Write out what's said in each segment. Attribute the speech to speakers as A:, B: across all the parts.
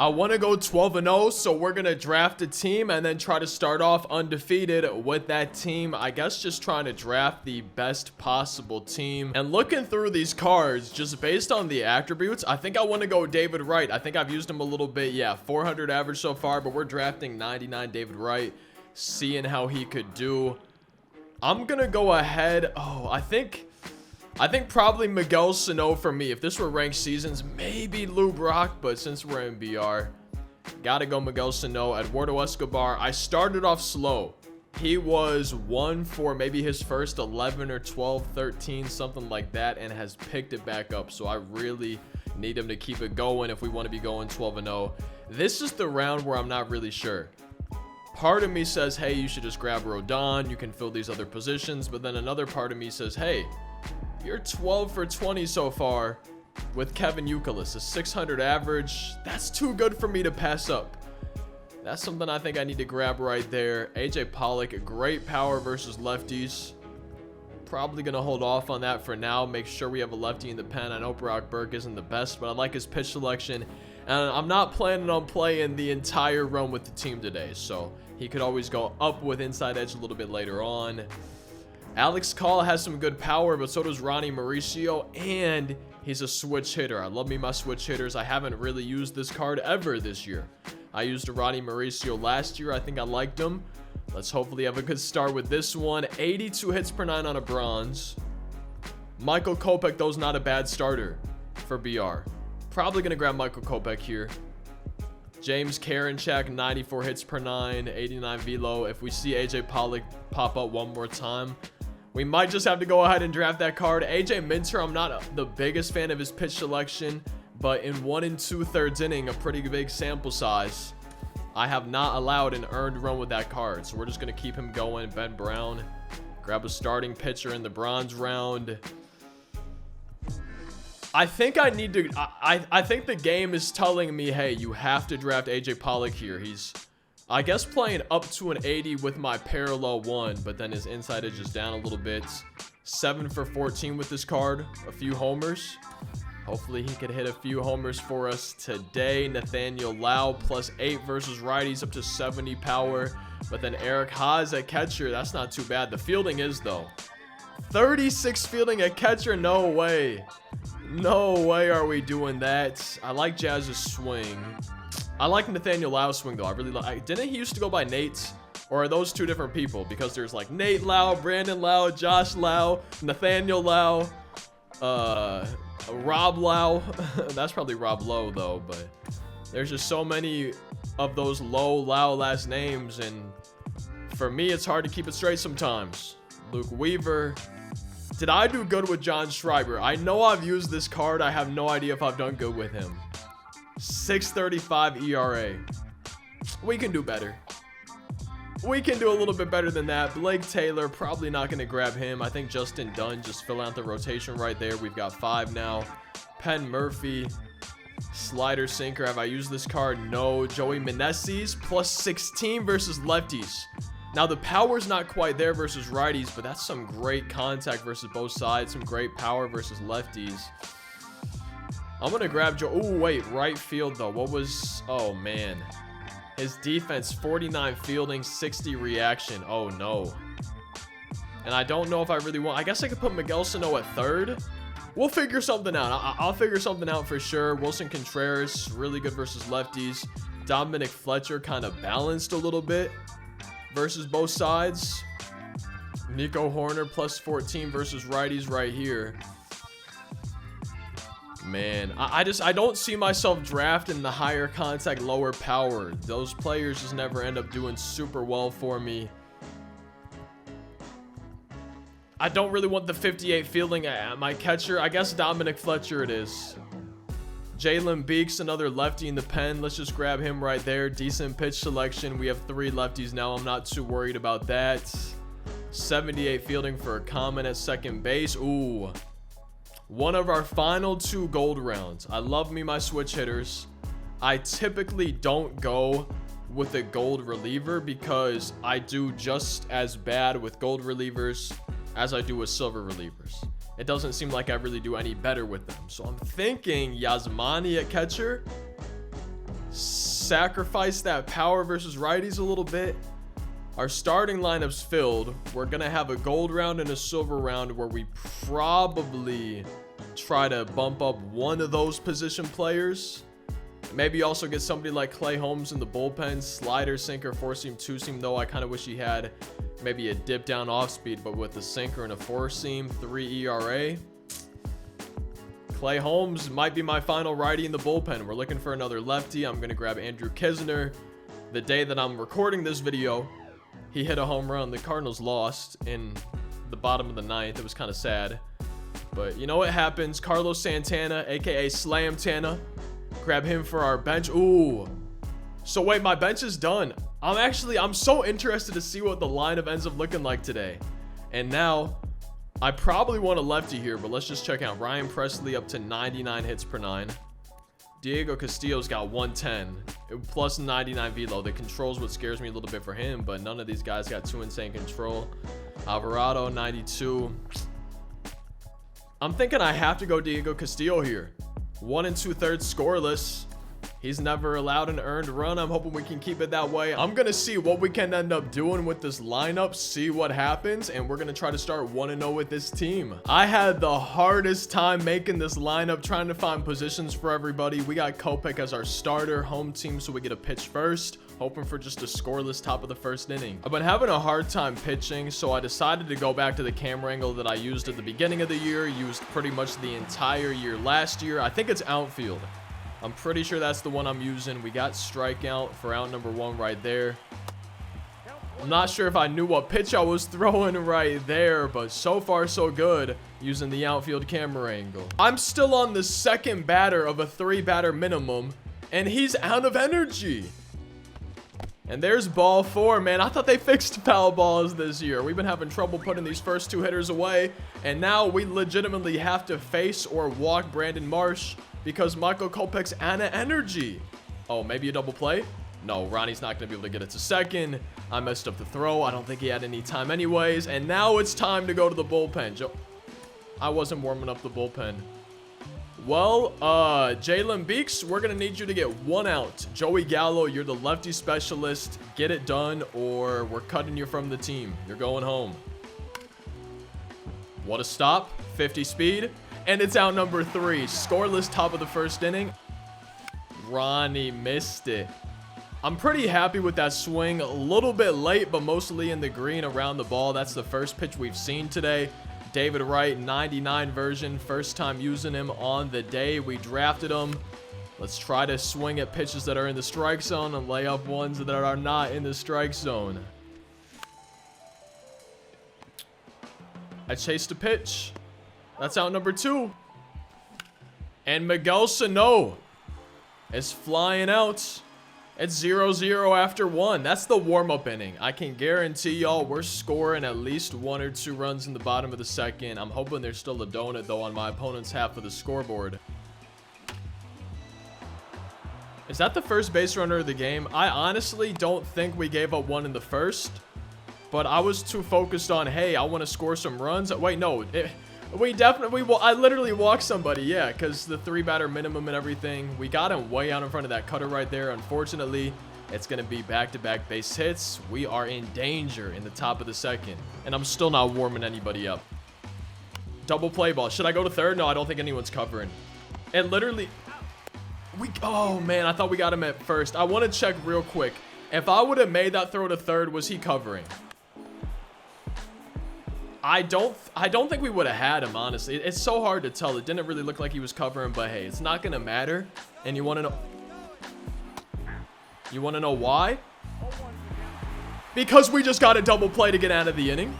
A: I want to go 12-0, so we're going to draft a team and then try to start off undefeated with that team. I guess just trying to draft the best possible team. And looking through these cards, just based on the attributes, I think I want to go David Wright. I think I've used him a little bit. Yeah, 400 average so far, but we're drafting 99 David Wright, seeing how he could do. I'm going to go ahead. Oh, I think probably Miguel Sano for me. If this were ranked seasons, maybe Lou Brock, but since we're in BR, gotta go Miguel Sano. Eduardo Escobar, I started off slow. He was 1 for maybe his first 11 or 12, 13, something like that, and has picked it back up. So I really need him to keep it going if we want to be going 12-0. This is the round where I'm not really sure. Part of me says, hey, you should just grab Rodon. You can fill these other positions. But then another part of me says, hey, you're 12 for 20 so far with Kevin Youkilis, a 600 average. That's too good for me to pass up. That's something I think I need to grab right there. AJ Pollock, great power versus lefties. Probably going to hold off on that for now. Make sure we have a lefty in the pen. I know Brock Burke isn't the best, but I like his pitch selection. And I'm not planning on playing the entire run with the team today. So he could always go up with inside edge a little bit later on. Alex Call has some good power, but so does Ronnie Mauricio, and he's a switch hitter. I love me my switch hitters. I haven't really used this card ever this year. I used a Ronnie Mauricio last year. I think I liked him. Let's hopefully have a good start with this one. 82 hits per 9 on a bronze. Michael Kopech, though, is not a bad starter for BR. Probably going to grab Michael Kopech here. James Karinchak, 94 hits per 9, 89 velo. If we see AJ Pollock pop up one more time, we might just have to go ahead and draft that card. AJ Minter, I'm not the biggest fan of his pitch selection, but in 1 2/3 inning, a pretty big sample size, I have not allowed an earned run with that card. So we're just going to keep him going. Ben Brown, grab a starting pitcher in the bronze round. I think I need to, I think the game is telling me, hey, you have to draft AJ Pollock here. He's, I guess, playing up to an 80 with my parallel 1, but then his inside edge is down a little bit. 7 for 14 with this card, a few homers. Hopefully he could hit a few homers for us today. Nathaniel Lau, +8 versus righties, up to 70 power. But then Eric Haas at catcher, that's not too bad. The fielding is, though. 36 fielding at catcher, no way. No way are we doing that. I like Jazz's swing. I like Nathaniel Lau's swing, though. I really like. Didn't he used to go by Nate? Or are those two different people? Because there's like Nate Lau, Brandon Lau, Josh Lau, Nathaniel Lau, Rob Lau. That's probably Rob Lowe, though. But there's just so many of those Lau last names. And for me, it's hard to keep it straight sometimes. Luke Weaver. Did I do good with John Schreiber? I know I've used this card. I have no idea if I've done good with him. 6.35 ERA. We can do better. We can do a little bit better than that. Blake Taylor, probably not going to grab him. I think Justin Dunn, just fill out the rotation right there. We've got 5 now. Penn Murphy, slider sinker. Have I used this card? No. Joey Meneses, +16 versus lefties. Now, the power's not quite there versus righties, but that's some great contact versus both sides. Some great power versus lefties. I'm going to grab Joe. Oh, wait. Right field, though. What was... Oh, man. His defense, 49 fielding, 60 reaction. Oh, no. And I don't know if I really want... I guess I could put Miguel Sano at third. We'll figure something out. I'll figure something out for sure. Wilson Contreras, really good versus lefties. Dominic Fletcher kind of balanced a little bit versus both sides. Nico Horner, +14 versus righties right here. Man, I don't see myself drafting the higher contact, lower power. Those players just never end up doing super well for me. I don't really want the 58 fielding at my catcher. I guess Dominic Fletcher it is. Jalen Beeks, another lefty in the pen. Let's just grab him right there. Decent pitch selection. We have 3 lefties now. I'm not too worried about that. 78 fielding for a common at second base. Ooh. One of our final 2 gold rounds. I love me my switch hitters. I typically don't go with a gold reliever because I do just as bad with gold relievers as I do with silver relievers. It doesn't seem like I really do any better with them. So I'm thinking Yasmani at catcher. sacrifice that power versus righties a little bit. Our starting lineup's filled. We're gonna have a gold round and a silver round where we probably try to bump up one of those position players. Maybe also get somebody like Clay Holmes in the bullpen. Slider, sinker, 4-seam, 2-seam, though I kind of wish he had maybe a dip down off speed, but with the sinker and a 4-seam, 3 ERA. Clay Holmes might be my final righty in the bullpen. We're looking for another lefty. I'm going to grab Andrew Kisner. The day that I'm recording this video, he hit a home run. The Cardinals lost in the bottom of the 9th. It was kind of sad. But you know what happens. Carlos Santana, a.k.a. Slam Tana. Grab him for our bench. Ooh. So wait, my bench is done. I'm so interested to see what the lineup ends up looking like today. And now, I probably want a lefty here, but let's just check out. Ryan Presley up to 99 hits per 9. Diego Castillo's got 110 plus 99 velo. The control's what scares me a little bit for him, but none of these guys got too insane control. Alvarado 92. I'm thinking I have to go Diego Castillo here. 1 2/3 scoreless. He's never allowed an earned run. I'm hoping we can keep it that way. I'm going to see what we can end up doing with this lineup, see what happens, and we're going to try to start 1-0 with this team. I had the hardest time making this lineup, trying to find positions for everybody. We got Kopech as our starter, home team, so we get a pitch first. Hoping for just a scoreless top of the first inning. I've been having a hard time pitching, so I decided to go back to the camera angle that I used at the beginning of the year, used pretty much the entire year last year. I think it's outfield. I'm pretty sure that's the one I'm using. We got strikeout for out number 1 right there. I'm not sure if I knew what pitch I was throwing right there, but so far so good using the outfield camera angle. I'm still on the second batter of a 3-batter minimum, and he's out of energy. And there's ball 4, man. I thought they fixed foul balls this year. We've been having trouble putting these first 2 hitters away, and now we legitimately have to face or walk Brandon Marsh because Michael Kopech's out of energy. Oh, maybe a double play? No, Ronnie's not going to be able to get it to second. I messed up the throw. I don't think he had any time anyways. And now it's time to go to the bullpen. I wasn't warming up the bullpen. Well, Jalen Beeks, we're going to need you to get 1 out. Joey Gallo, you're the lefty specialist. Get it done or we're cutting you from the team. You're going home. What a stop. 50 speed. And it's out number 3. Scoreless top of the first inning. Ronnie missed it. I'm pretty happy with that swing. A little bit late, but mostly in the green around the ball. That's the first pitch we've seen today. David Wright, 99 version. First time using him on the day we drafted him. Let's try to swing at pitches that are in the strike zone and lay up ones that are not in the strike zone. I chased a pitch. That's out number 2. And Miguel Sano is flying out. It's 0-0 after 1. That's the warm-up inning. I can guarantee y'all we're scoring at least 1 or 2 runs in the bottom of the second. I'm hoping there's still a donut, though, on my opponent's half of the scoreboard. Is that the first base runner of the game? I honestly don't think we gave up 1 in the first. But I was too focused on, hey, I want to score some runs. Wait, no. I literally walked somebody, yeah, because the 3-batter minimum and everything. We got him way out in front of that cutter right there. Unfortunately, it's going to be back-to-back base hits. We are in danger in the top of the second, and I'm still not warming anybody up. Double play ball. Should I go to third? No, I don't think anyone's covering. It literally... Oh, man, I thought we got him at first. I want to check real quick. If I would have made that throw to third, was he covering? I don't think we would have had him, honestly. It's so hard to tell. It didn't really look like he was covering, but hey, it's not gonna matter. And you want to know why? Because we just got a double play to get out of the inning.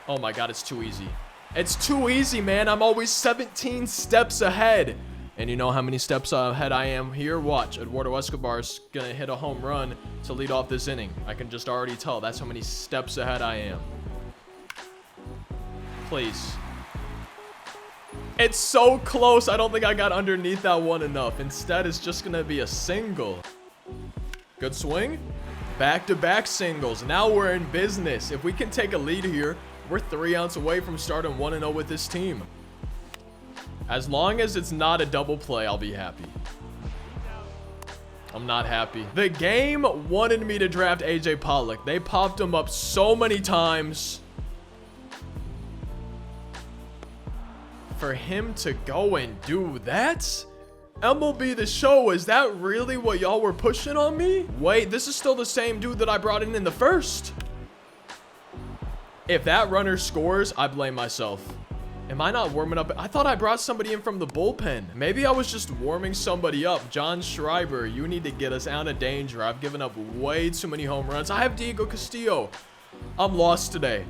A: Oh my god, it's too easy. It's too easy, man. I'm always 17 steps ahead. And you know how many steps ahead I am here? Watch. Eduardo Escobar's gonna hit a home run to lead off this inning. I can just already tell. That's how many steps ahead I am. Please. It's so close. I don't think I got underneath that one enough. Instead, it's just going to be a single. Good swing. Back-to-back singles. Now we're in business. If we can take a lead here, we're 3 outs away from starting 1-0 with this team. As long as it's not a double play, I'll be happy. I'm not happy. The game wanted me to draft AJ Pollock. They popped him up so many times. For him to go and do that? MLB The Show, is that really what y'all were pushing on me? Wait, this is still the same dude that I brought in the first. If that runner scores, I blame myself. Am I not warming up? I thought I brought somebody in from the bullpen. Maybe I was just warming somebody up. John Schreiber, you need to get us out of danger. I've given up way too many home runs. I have Diego Castillo. I'm lost today.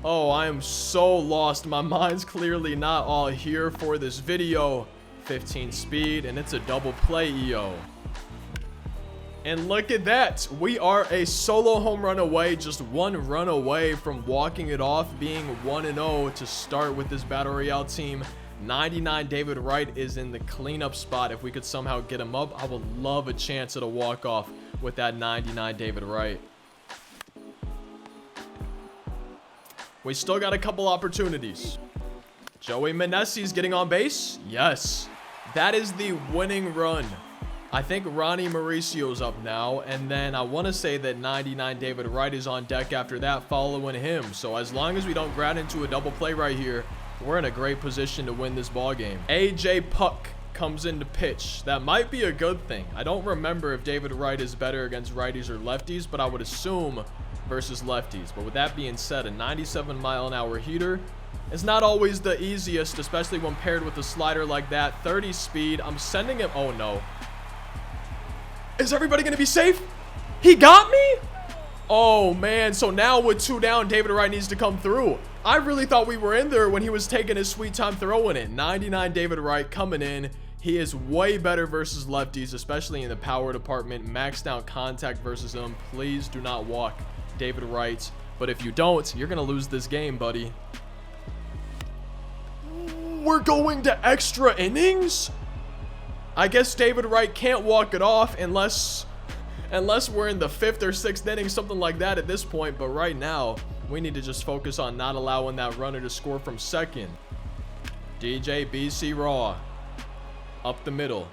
A: Oh, I am so lost. My mind's clearly not all here for this video. 15 speed, and it's a double play, EO. And look at that. We are a solo home run away, just one run away from walking it off, being 1-0 to start with this Battle Royale team. 99 David Wright is in the cleanup spot. If we could somehow get him up, I would love a chance at a walk-off with that 99 David Wright. We still got a couple opportunities. Joey Meneses getting on base. Yes. That is the winning run. I think Ronnie Mauricio's up now, and then I want to say that 99 David Wright is on deck after that, following him. So as long as we don't grab into a double play right here, we're in a great position to win this ball game. AJ Puck comes in to pitch. That might be a good thing. I don't remember if David Wright is better against righties or lefties, but I would assume versus lefties. But with that being said, a 97-mile-an-hour heater is not always the easiest, especially when paired with a slider like that. 30 speed. I'm sending him. Oh no. Is everybody going to be safe? He got me? Oh, man. So now with 2 down, David Wright needs to come through. I really thought we were in there when he was taking his sweet time throwing it. 99 David Wright coming in. He is way better versus lefties, especially in the power department. Maxed out contact versus him. Please do not walk David Wright. But if you don't, you're going to lose this game, buddy. We're going to extra innings? I guess David Wright can't walk it off unless we're in the 5th or 6th inning, something like that at this point. But right now, we need to just focus on not allowing that runner to score from second. DJ BC Raw. Up the middle.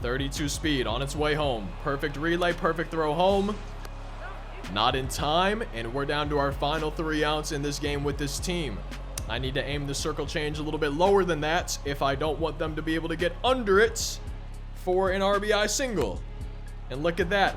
A: 32 speed on its way home. Perfect relay, perfect throw home. Not in time, and we're down to our final 3 outs in this game with this team. I need to aim the circle change a little bit lower than that if I don't want them to be able to get under it for an RBI single. And look at that.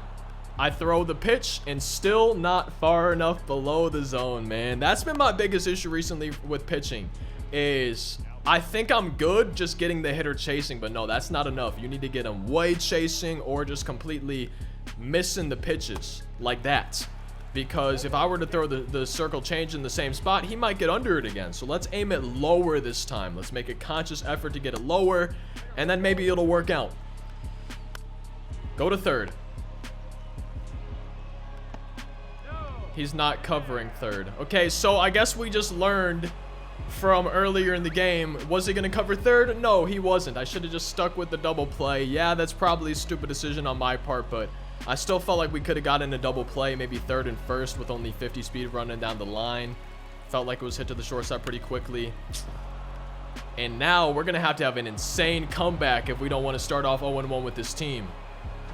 A: I throw the pitch and still not far enough below the zone, man. That's been my biggest issue recently with pitching, is I think I'm good just getting the hitter chasing, but no, that's not enough. You need to get him way chasing or just completely missing the pitches like that. Because if I were to throw the circle change in the same spot, he might get under it again. So let's aim it lower this time. Let's make a conscious effort to get it lower, and then maybe it'll work out. Go to third. He's not covering third. Okay, so I guess we just learned from earlier in the game. Was he going to cover third? No, he wasn't. I should have just stuck with the double play. Yeah, that's probably a stupid decision on my part, but I still felt like we could have gotten a double play, maybe third and first with only 50 speed running down the line. Felt like it was hit to the shortstop pretty quickly. And now we're going to have an insane comeback if we don't want to start off 0-1 with this team.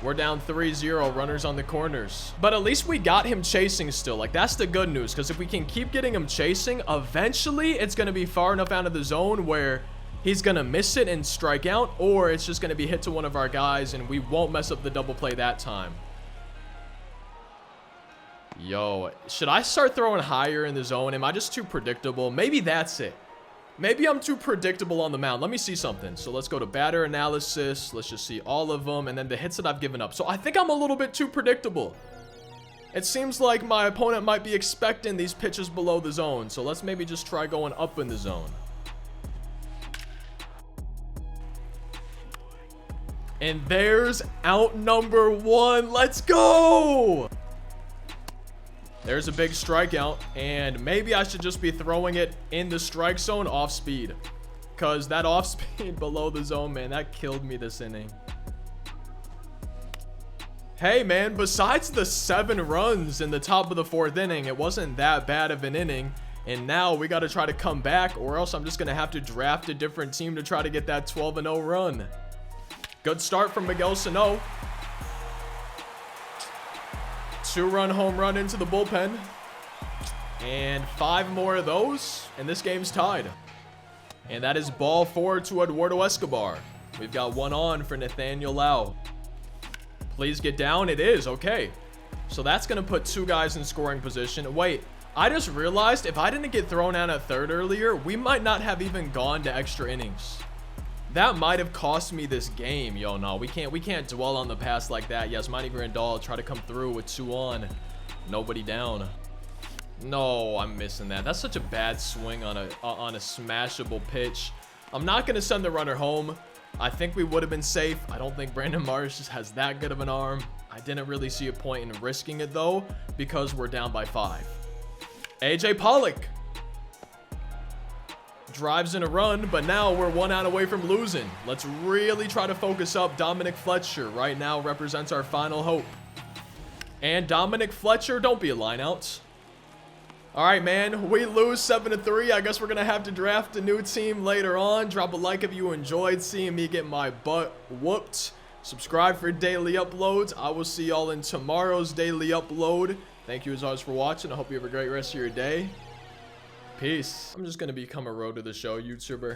A: We're down 3-0, runners on the corners. But at least we got him chasing still. Like, that's the good news, because if we can keep getting him chasing, eventually it's going to be far enough out of the zone where he's going to miss it and strike out, or it's just going to be hit to one of our guys, and we won't mess up the double play that time. Yo, should I start throwing higher in the zone? Am I just too predictable? Maybe that's it. Maybe I'm too predictable on the mound. Let me see something. So let's go to batter analysis. Let's just see all of them, and then the hits that I've given up. So I think I'm a little bit too predictable. It seems like my opponent might be expecting these pitches below the zone. So let's maybe just try going up in the zone. And there's out number 1. Let's go! There's a big strikeout, and maybe I should just be throwing it in the strike zone off speed, because that off speed below the zone, man, that killed me this inning. Hey, man, besides the 7 runs in the top of the 4th inning, it wasn't that bad of an inning. And now we got to try to come back, or else I'm just going to have to draft a different team to try to get that 12-0 run. Good start from Miguel Sano. 2-run home run into the bullpen. And 5 more of those, and this game's tied. And that is ball 4 to Eduardo Escobar. We've got 1 on for Nathaniel Lau. Please get down. It is. Okay. So that's going to put 2 guys in scoring position. Wait, I just realized if I didn't get thrown out at third earlier, we might not have even gone to extra innings. That might have cost me this game. Yo, no, we can't dwell on the past like that. Yes, Yasmani Grandal try to come through with 2 on. Nobody down. No, I'm missing that. That's such a bad swing on a smashable pitch. I'm not going to send the runner home. I think we would have been safe. I don't think Brandon Marsh has that good of an arm. I didn't really see a point in risking it, though, because we're down by 5. AJ Pollock drives in a run, but now we're 1 out away from losing. Let's really try to focus up. Dominic Fletcher right now represents our final hope. And Dominic Fletcher, don't be a lineout. All right, man, we lose 7-3. I guess we're going to have to draft a new team later on. Drop a like if you enjoyed seeing me get my butt whooped. Subscribe for daily uploads. I will see y'all in tomorrow's daily upload. Thank you as always for watching. I hope you have a great rest of your day. Peace. I'm just going to become a Road to the Show YouTuber.